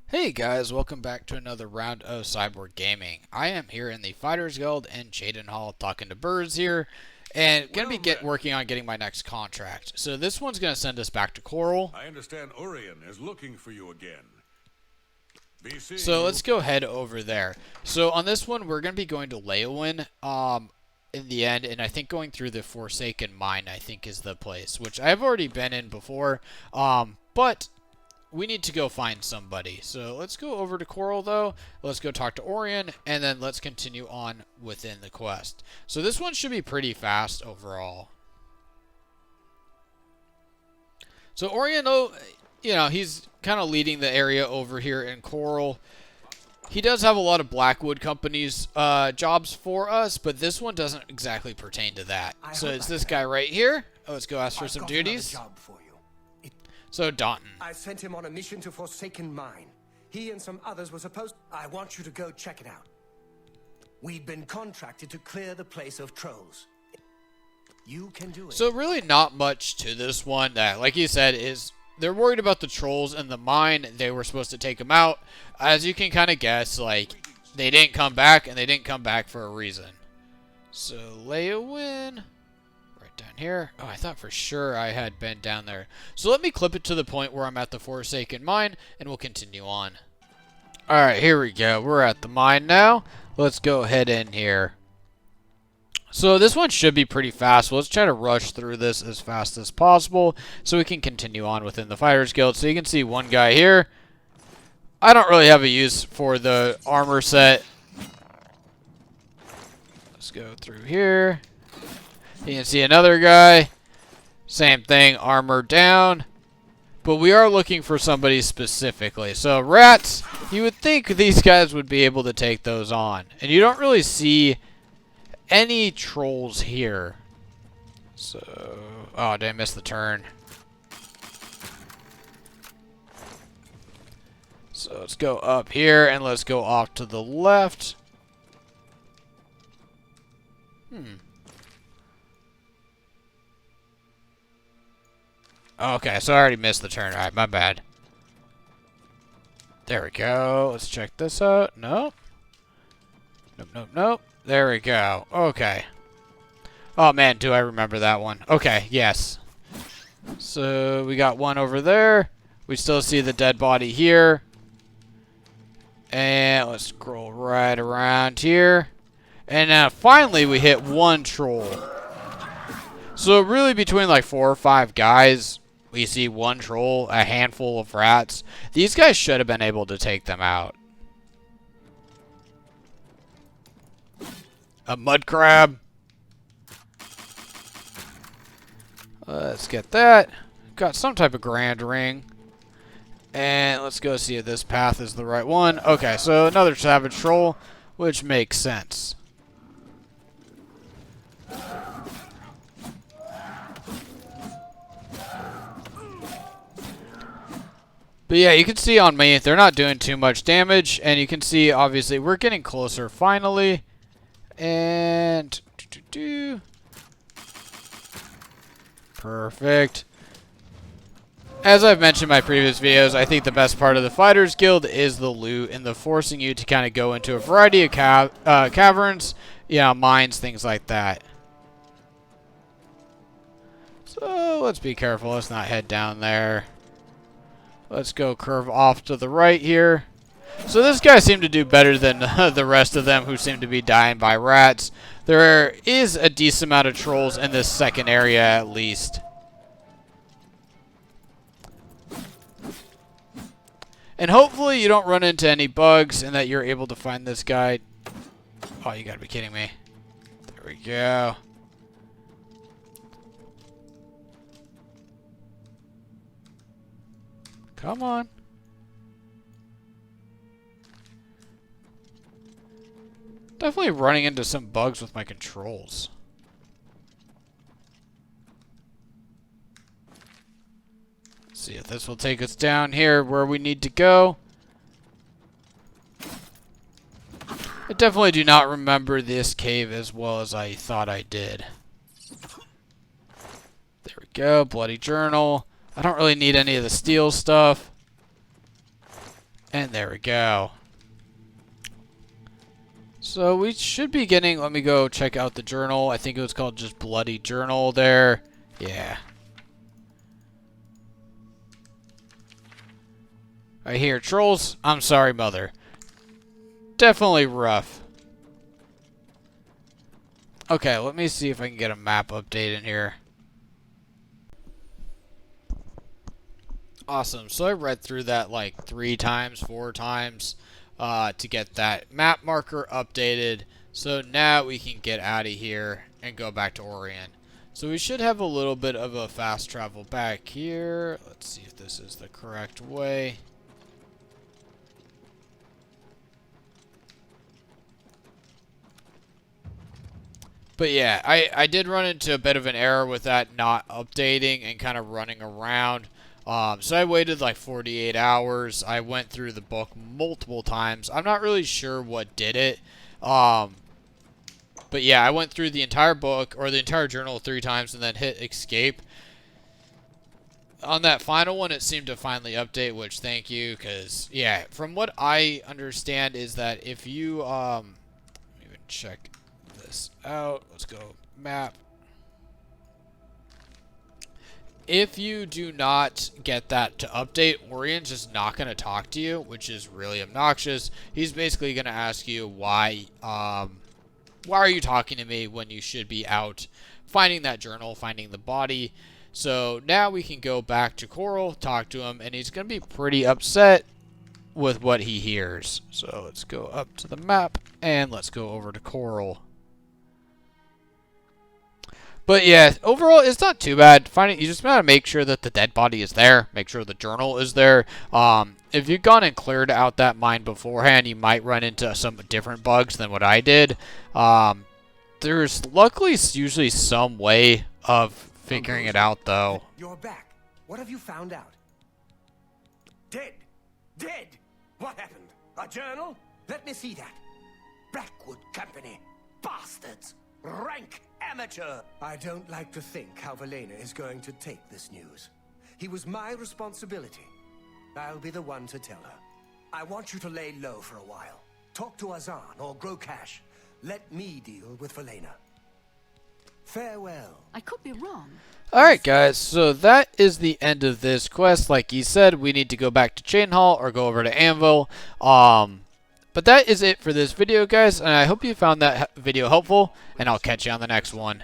Hey guys, welcome back to another round of Cyborg Gaming. I am here in the Fighters Guild in Chaden Hall talking to birds here and going to be working on getting my next contract. So this one's going to send us back to Chorrol. I understand Orion is looking for you again. So let's go head over there. So on this one, we're going to be going to Leyawiin in the end, and I think going through the Forsaken Mine, I think, is the place, which I've already been in before, but we need to go find somebody. So let's go over to Chorrol, though. Let's go talk to Orion, and then let's continue on within the quest. So this one should be pretty fast overall. So Orion, though, you know, he's kind of leading the area over here in Chorrol. He does have a lot of Blackwood Company's jobs for us, but this one doesn't exactly pertain to that. So it's this guy right here. Oh, let's go ask for some duties. So Donton. I sent him on a mission to Forsaken Mine. He and some others were supposed... I want you to go check it out. We've been contracted to clear the place of trolls. You can do it. So really not much to this one. That, like you said, is they're worried about the trolls in the mine. They were supposed to take them out. As you can kind of guess, like, they didn't come back, and they didn't come back for a reason. So Leyawiin... down here. Oh, I thought for sure I had been down there. So let me clip it to the point where I'm at the Forsaken Mine, and we'll continue on. Alright, here we go. We're at the mine now. Let's go head in here. So this one should be pretty fast. Let's try to rush through this as fast as possible so we can continue on within the Fighters Guild. So you can see one guy here. I don't really have a use for the armor set. Let's go through here. You can see another guy. Same thing, armor down. But we are looking for somebody specifically. So rats, you would think these guys would be able to take those on. And you don't really see any trolls here. So, oh, did I miss the turn? So let's go up here and let's go off to the left. Okay, so I already missed the turn. Alright, my bad. There we go. Let's check this out. Nope. Nope, nope, nope. There we go. Okay. Oh, man, do I remember that one. Okay, yes. So, we got one over there. We still see the dead body here. And let's scroll right around here. And now, finally, we hit one troll. So, really, between like 4 or 5 guys... we see one troll, a handful of rats. These guys should have been able to take them out. A mud crab. Let's get that. Got some type of grand ring. And let's go see if this path is the right one. Okay, so another savage troll, which makes sense. But yeah, you can see on me, they're not doing too much damage. And you can see, obviously, we're getting closer finally. And... perfect. As I've mentioned in my previous videos, I think the best part of the Fighters Guild is the loot and the forcing you to kind of go into a variety of caverns, you know, mines, things like that. So, let's be careful. Let's not head down there. Let's go curve off to the right here. So this guy seemed to do better than the rest of them who seem to be dying by rats. There is a decent amount of trolls in this second area at least. And hopefully you don't run into any bugs and that you're able to find this guy. Oh, you gotta be kidding me. There we go. Come on. Definitely running into some bugs with my controls. Let's see if this will take us down here where we need to go. I definitely do not remember this cave as well as I thought I did. There we go. Bloody journal. I don't really need any of the steel stuff. And there we go. So we should be getting, let me go check out the journal. I think it was called just Bloody Journal there. Yeah. Right here, trolls. I'm sorry, mother. Definitely rough. Okay, let me see if I can get a map update in here. Awesome. So I read through that like 3 times, 4 times to get that map marker updated. So now we can get out of here and go back to Orion. So we should have a little bit of a fast travel back here. Let's see if this is the correct way. But yeah, I did run into a bit of an error with that not updating and kind of running around. So I waited like 48 hours. I went through the book multiple times. I'm not really sure what did it. But yeah, I went through the entire book or the entire journal 3 times and then hit escape. On that final one, it seemed to finally update, which thank you, because yeah, from what I understand is that if you let me even check this out. Let's go map. If you do not get that to update, Orion's just not going to talk to you, which is really obnoxious. He's basically going to ask you why are you talking to me when you should be out finding that journal, finding the body. So now we can go back to Chorrol, talk to him, and he's going to be pretty upset with what he hears. So let's go up to the map, and let's go over to Chorrol. But yeah, overall, it's not too bad. You just gotta make sure that the dead body is there. Make sure the journal is there. If you've gone and cleared out that mine beforehand, you might run into some different bugs than what I did. There's luckily usually some way of figuring it out, though. You're back. What have you found out? Dead. Dead. What happened? A journal? Let me see that. Blackwood Company. Bastards. Rank amateur. I don't like to think how Velena is going to take this news. He was my responsibility. I'll be the one to tell her. I want you to lay low for a while. Talk to Azan or grow cash. Let me deal with Velena. Farewell. I could be wrong. Alright guys, so that is the end of this quest. Like he said, we need to go back to Chain Hall or go over to Anvil. But that is it for this video, guys, and I hope you found that video helpful, and I'll catch you on the next one.